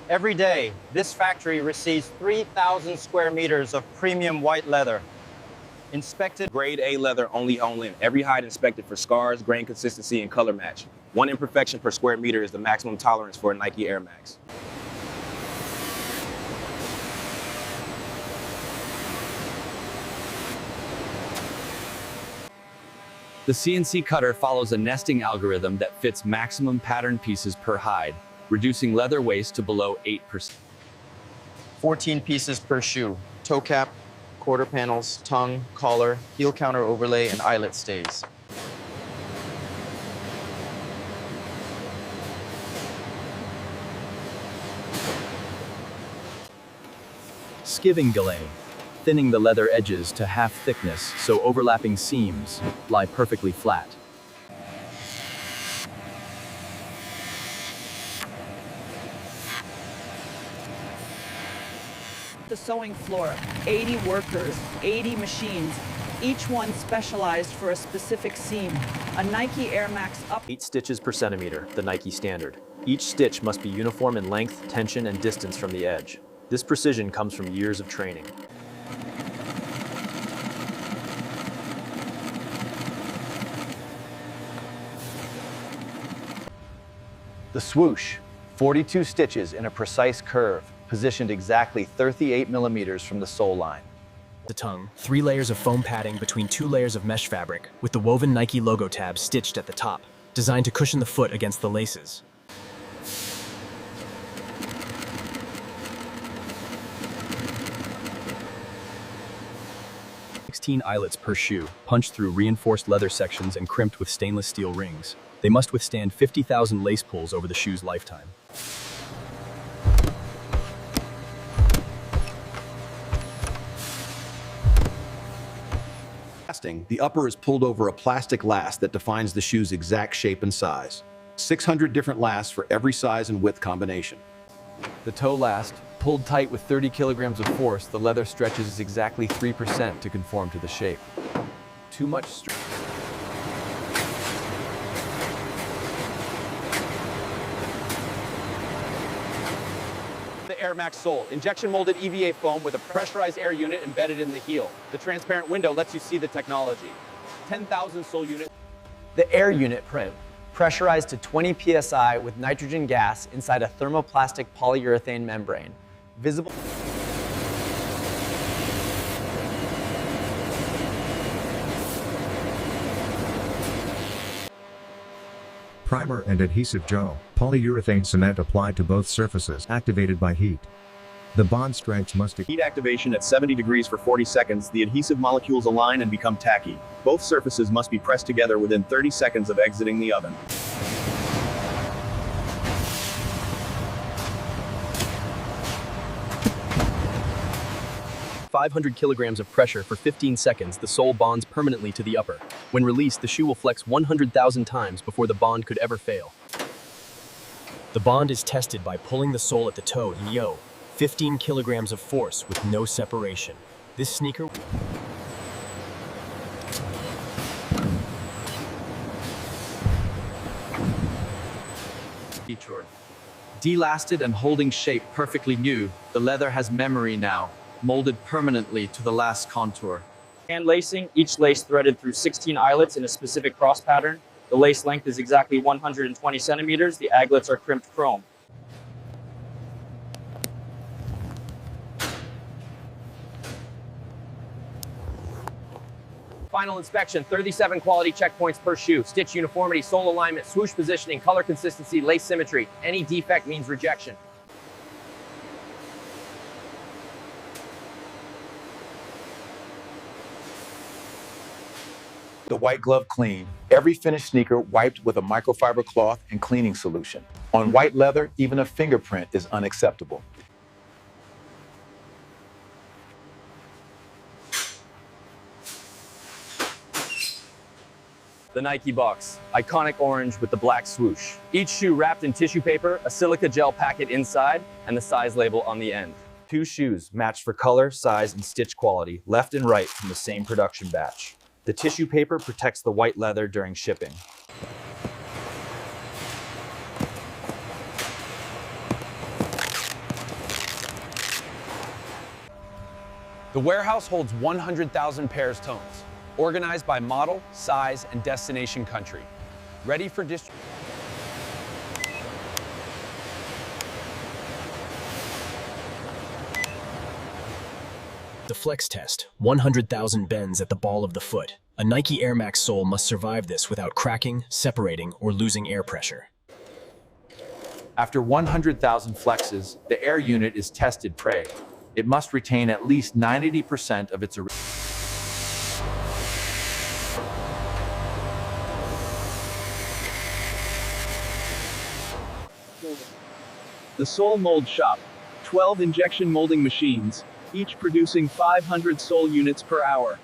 Every day, this factory receives 3,000 square meters of premium white leather. Inspected Grade A leather only on linen. Every hide inspected for scars, grain consistency, and color match. 1 imperfection per square meter is the maximum tolerance for a Nike Air Max. The CNC cutter follows a nesting algorithm that fits maximum pattern pieces per hide, reducing leather waste to below 8%. 14 pieces per shoe. Toe cap, quarter panels, tongue, collar, heel counter overlay, and eyelet stays. Skiving gallet, thinning the leather edges to half thickness so overlapping seams lie perfectly flat. The sewing floor, 80 workers, 80 machines, each one specialized for a specific seam. A Nike Air Max up 8 stitches per centimeter, the Nike standard. Each stitch must be uniform in length, tension, and distance from the edge. This precision comes from years of training. The swoosh, 42 stitches in a precise curve, positioned exactly 38 millimeters from the sole line. The tongue, 3 layers of foam padding between 2 layers of mesh fabric, with the woven Nike logo tab stitched at the top, designed to cushion the foot against the laces. Eyelets per shoe, punched through reinforced leather sections and crimped with stainless steel rings. They must withstand 50,000 lace pulls over the shoe's lifetime. The upper is pulled over a plastic last that defines the shoe's exact shape and size. 600 different lasts for every size and width combination. The toe last, pulled tight with 30 kilograms of force, the leather stretches exactly 3% to conform to the shape. Too much stretch. The Air Max sole, injection molded EVA foam with a pressurized air unit embedded in the heel. The transparent window lets you see the technology. 10,000 sole units. The air unit print, pressurized to 20 psi with nitrogen gas inside a thermoplastic polyurethane membrane. Visible. Primer and adhesive gel, polyurethane cement applied to both surfaces, activated by heat. The bond strengths must Heat activation at 70 degrees for 40 seconds, the adhesive molecules align and become tacky. Both surfaces must be pressed together within 30 seconds of exiting the oven. 500 kilograms of pressure for 15 seconds, the sole bonds permanently to the upper. When released, the shoe will flex 100,000 times before the bond could ever fail. The bond is tested by pulling the sole at the toe in 15 kilograms of force with no separation. This sneaker Delasted and holding shape perfectly new, the leather has memory now, molded permanently to the last contour. Hand lacing, each lace threaded through 16 eyelets in a specific cross pattern. The lace length is exactly 120 centimeters. The aglets are crimped chrome. Final inspection, 37 quality checkpoints per shoe. Stitch uniformity, sole alignment, swoosh positioning, color consistency, lace symmetry. Any defect means rejection. The white glove clean. Every finished sneaker wiped with a microfiber cloth and cleaning solution. On white leather, even a fingerprint is unacceptable. The Nike box, iconic orange with the black swoosh. Each shoe wrapped in tissue paper, a silica gel packet inside, and the size label on the end. 2 shoes matched for color, size, and stitch quality, left and right from the same production batch. The tissue paper protects the white leather during shipping. The warehouse holds 100,000 pairs tones, organized by model, size, and destination country. Ready for distribution. The flex test, 100,000 bends at the ball of the foot. A Nike Air Max sole must survive this without cracking, separating, or losing air pressure. After 100,000 flexes, the air unit is tested prey. It must retain at least 90% of its original. The Sole Mold Shop. 12 injection molding machines, each producing 500 sole units per hour.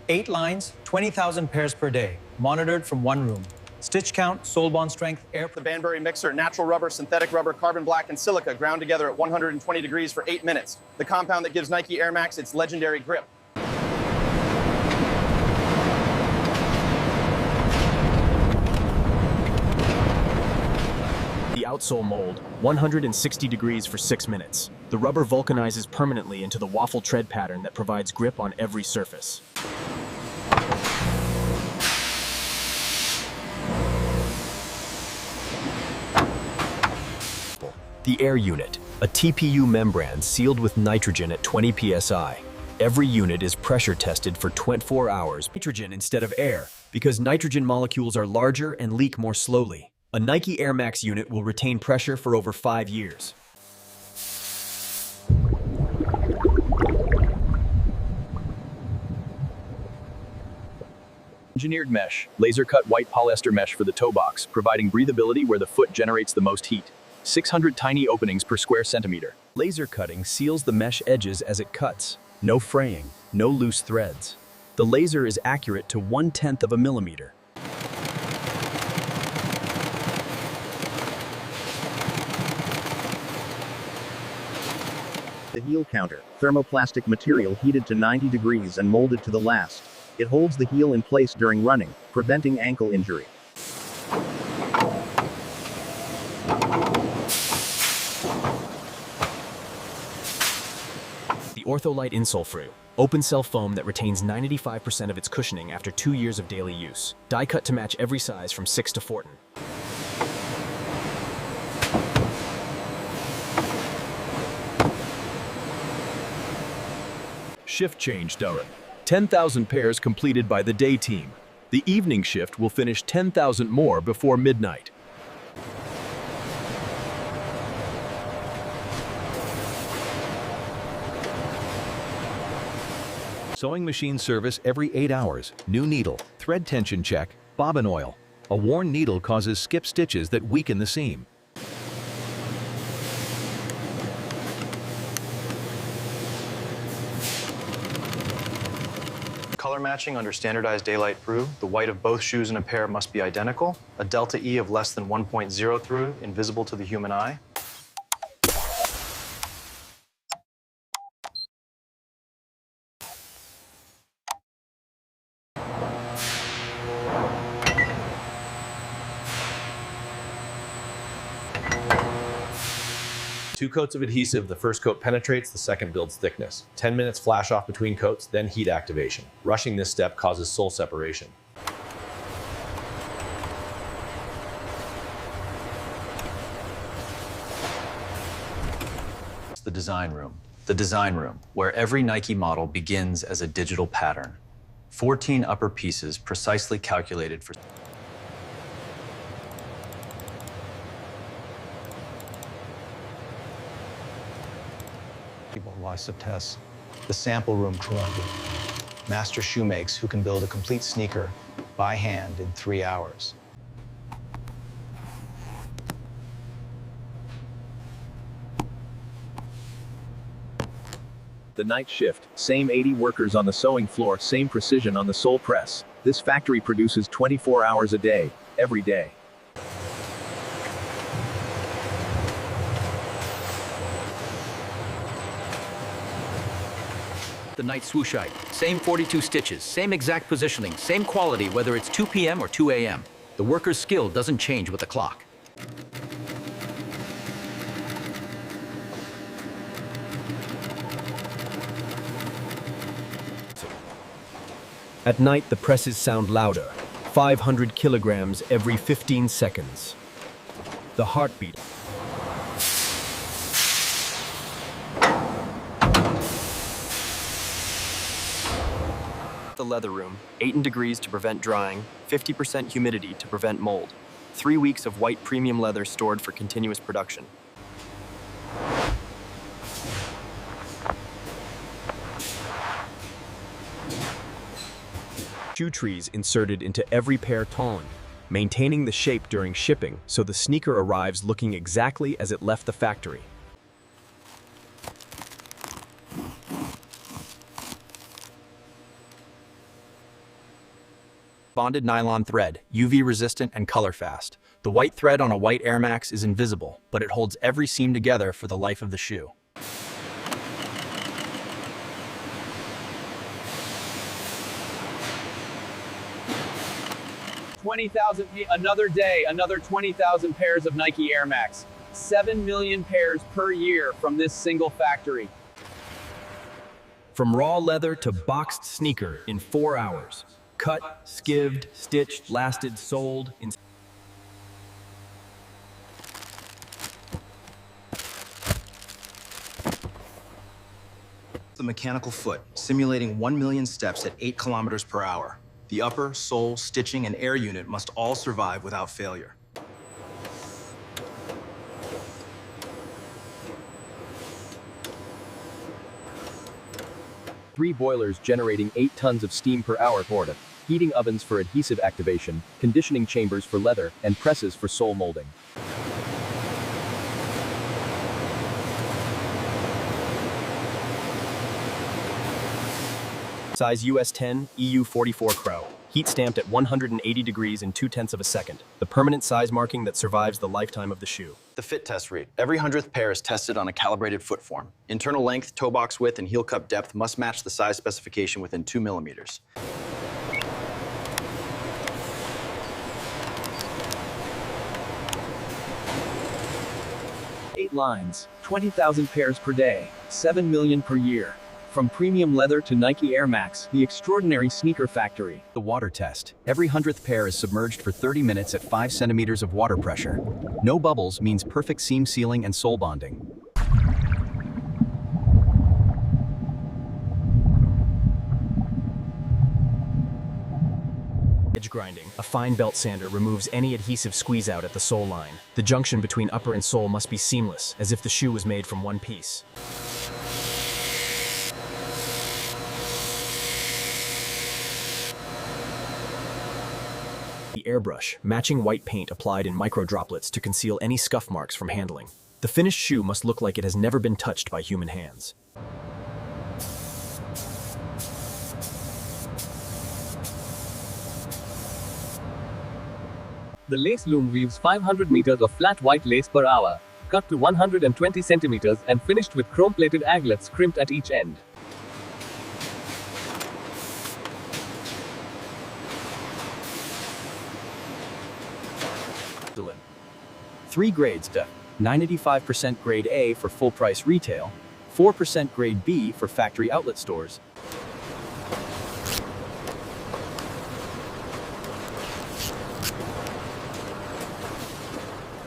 Eight lines, 20,000 pairs per day, monitored from one room. Stitch count, sole bond strength, air. The Banbury mixer, natural rubber, synthetic rubber, carbon black, and silica ground together at 120 degrees for 8 minutes. The compound that gives Nike Air Max its legendary grip. The outsole mold, 160 degrees for 6 minutes. The rubber vulcanizes permanently into the waffle tread pattern that provides grip on every surface. The air unit, a TPU membrane sealed with nitrogen at 20 psi. Every unit is pressure tested for 24 hours. Nitrogen instead of air, because nitrogen molecules are larger and leak more slowly. A Nike Air Max unit will retain pressure for over 5 years. Engineered mesh, laser-cut white polyester mesh for the toe box, providing breathability where the foot generates the most heat. 600 tiny openings per square centimeter. Laser cutting seals the mesh edges as it cuts. No fraying, no loose threads. The laser is accurate to 1/10 of a millimeter. The heel counter, thermoplastic material heated to 90 degrees and molded to the last. It holds the heel in place during running, preventing ankle injury. The Ortholite insole free, open cell foam that retains 95% of its cushioning after 2 years of daily use. Die cut to match every size from 6 to 14. Shift change, Durham. 10,000 pairs completed by the day team. The evening shift will finish 10,000 more before midnight. Sewing machine service every 8 hours. New needle, thread tension check, bobbin oil. A worn needle causes skip stitches that weaken the seam. Color matching under standardized daylight through. The white of both shoes in a pair must be identical. A delta E of less than 1.0 through, invisible to the human eye. Two coats of adhesive, the first coat penetrates, the second builds thickness. 10 minutes flash off between coats, then heat activation. Rushing this step causes sole separation. The design room. The design room, where every Nike model begins as a digital pattern. 14 upper pieces precisely calculated for Loss of tests. The sample room Columbia. Master shoemakes who can build a complete sneaker by hand in 3 hours. The night shift, same 80 workers on the sewing floor, same precision on the sole press. This factory produces 24 hours a day, every day. The Night Swooshite. Same 42 stitches, same exact positioning, same quality whether it's 2 p.m. or 2 a.m. The worker's skill doesn't change with the clock. At night, the presses sound louder, 500 kilograms every 15 seconds. The heartbeat. The leather room, 8 degrees to prevent drying, 50% humidity to prevent mold. 3 weeks of white premium leather stored for continuous production. Shoe trees inserted into every pair tongue, maintaining the shape during shipping so the sneaker arrives looking exactly as it left the factory. Bonded nylon thread, UV resistant and color fast. The white thread on a white Air Max is invisible, but it holds every seam together for the life of the shoe. Another day, another 20,000 pairs of Nike Air Max. 7 million pairs per year from this single factory. From raw leather to boxed sneaker in 4 hours. Cut, skived, stitched, lasted, sold in... The mechanical foot, simulating 1 million steps at 8 kilometers per hour. The upper, sole, stitching, and air unit must all survive without failure. Three boilers generating 8 tons of steam per hour poured, heating ovens for adhesive activation, conditioning chambers for leather, and presses for sole molding. Size US 10, EU 44 Crow. Heat stamped at 180 degrees in 0.2 of a second. The permanent size marking that survives the lifetime of the shoe. The fit test read. Every 100th pair is tested on a calibrated foot form. Internal length, toe box width, and heel cup depth must match the size specification within 2 millimeters. Eight lines, 20,000 pairs per day, 7 million per year. From premium leather to Nike Air Max, the extraordinary sneaker factory. The water test. Every 100th pair is submerged for 30 minutes at 5 centimeters of water pressure. No bubbles means perfect seam sealing and sole bonding. Edge grinding. A fine belt sander removes any adhesive squeeze out at the sole line. The junction between upper and sole must be seamless, as if the shoe was made from one piece. The airbrush, matching white paint applied in micro droplets to conceal any scuff marks from handling. The finished shoe must look like it has never been touched by human hands. The lace loom weaves 500 meters of flat white lace per hour, cut to 120 centimeters and finished with chrome-plated aglets crimped at each end. Three grades: 95% grade A for full price retail, 4% grade B for factory outlet stores.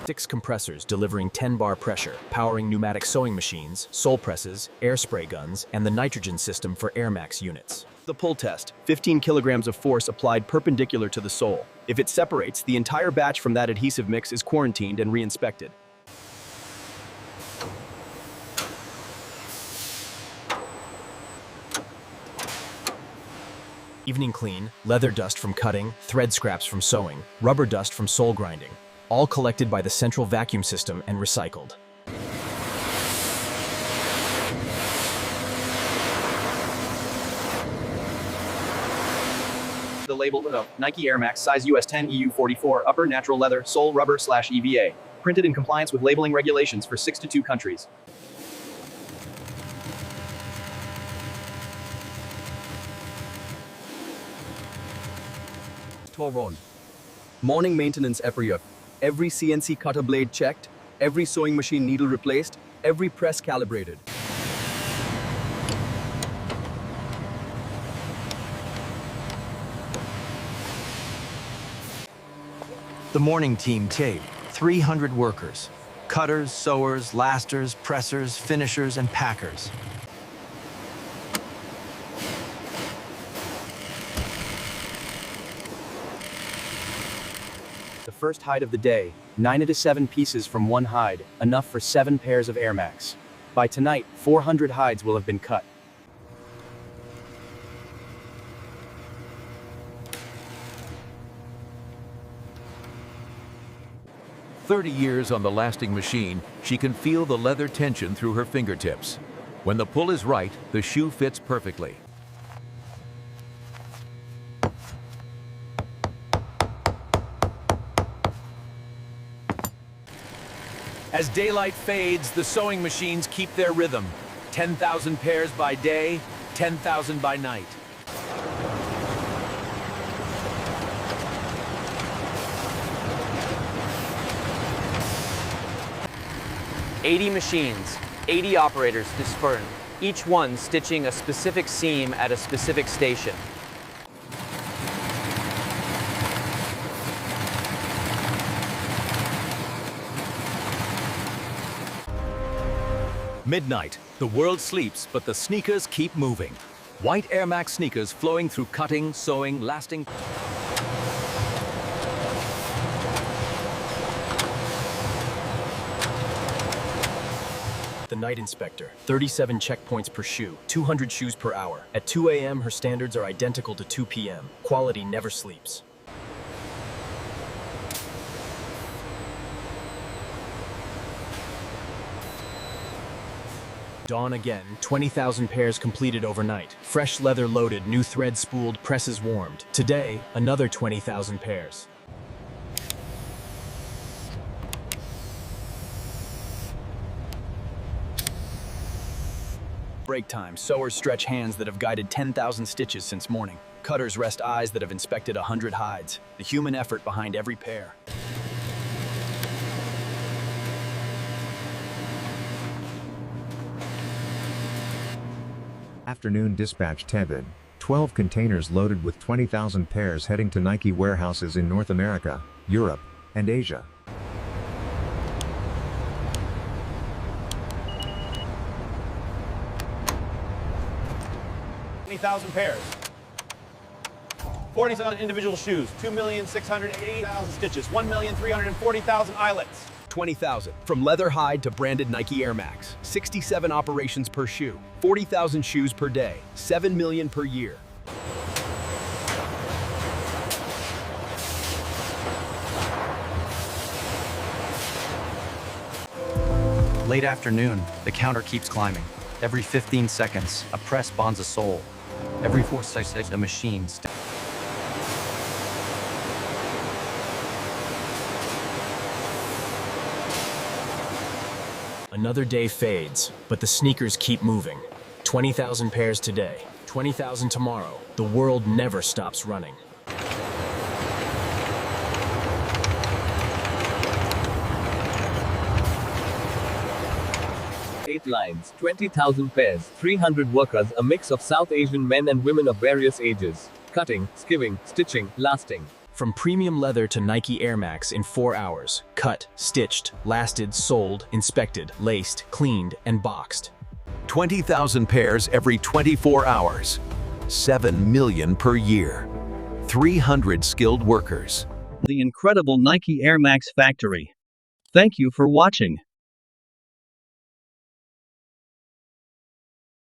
Six compressors delivering 10 bar pressure, powering pneumatic sewing machines, sole presses, air spray guns, and the nitrogen system for Air Max units. The pull test: 15 kilograms of force applied perpendicular to the sole. If it separates, the entire batch from that adhesive mix is quarantined and re-inspected. Evening clean: leather dust from cutting, thread scraps from sewing, rubber dust from sole grinding, all collected by the central vacuum system and recycled. The label of Nike Air Max, size US 10, EU 44, upper natural leather, sole rubber / EVA. Printed in compliance with labeling regulations for 62 countries. Toron. Morning maintenance period. Every CNC cutter blade checked, every sewing machine needle replaced, every press calibrated. The morning team tape, 300 workers. Cutters, sewers, lasters, pressers, finishers, and packers. The first hide of the day, 9 to 7 pieces from one hide, enough for 7 pairs of Air Max. By tonight, 400 hides will have been cut. "30 years on the lasting machine, she can feel the leather tension through her fingertips. When the pull is right, the shoe fits perfectly. As daylight fades, the sewing machines keep their rhythm. 10,000 pairs by day, 10,000 by night. "80 machines, 80 operators dispersed, each one stitching a specific seam at a specific station. Midnight. The world sleeps, but the sneakers keep moving. White Air Max sneakers flowing through cutting, sewing, lasting. The night inspector, 37 checkpoints per shoe, 200 shoes per hour. At 2 a.m., her standards are identical to 2 p.m. Quality never sleeps. Dawn again, 20,000 pairs completed overnight. Fresh leather loaded, new thread spooled, presses warmed. Today, another 20,000 pairs. Break time, sewers stretch hands that have guided 10,000 stitches since morning. Cutters rest eyes that have inspected 100 hides. The human effort behind every pair. Afternoon dispatch Tebin. 12 containers loaded with 20,000 pairs heading to Nike warehouses in North America, Europe, and Asia. Pairs. 40,000 individual shoes, 2,680,000 stitches, 1,340,000 eyelets. 20,000, from leather hide to branded Nike Air Max. 67 operations per shoe, 40,000 shoes per day, 7 million per year. Late afternoon, the counter keeps climbing. Every 15 seconds, a press bonds a sole. Every 4 seconds, a machine. Another day fades, but the sneakers keep moving. 20,000 pairs today, 20,000 tomorrow. The world never stops running. Eight lines, 20,000 pairs, 300 workers, a mix of South Asian men and women of various ages. Cutting, skiving, stitching, lasting. From premium leather to Nike Air Max in 4 hours. Cut, stitched, lasted, sold, inspected, laced, cleaned, and boxed. 20,000 pairs every 24 hours. 7 million per year. 300 skilled workers. The incredible Nike Air Max factory. Thank you for watching.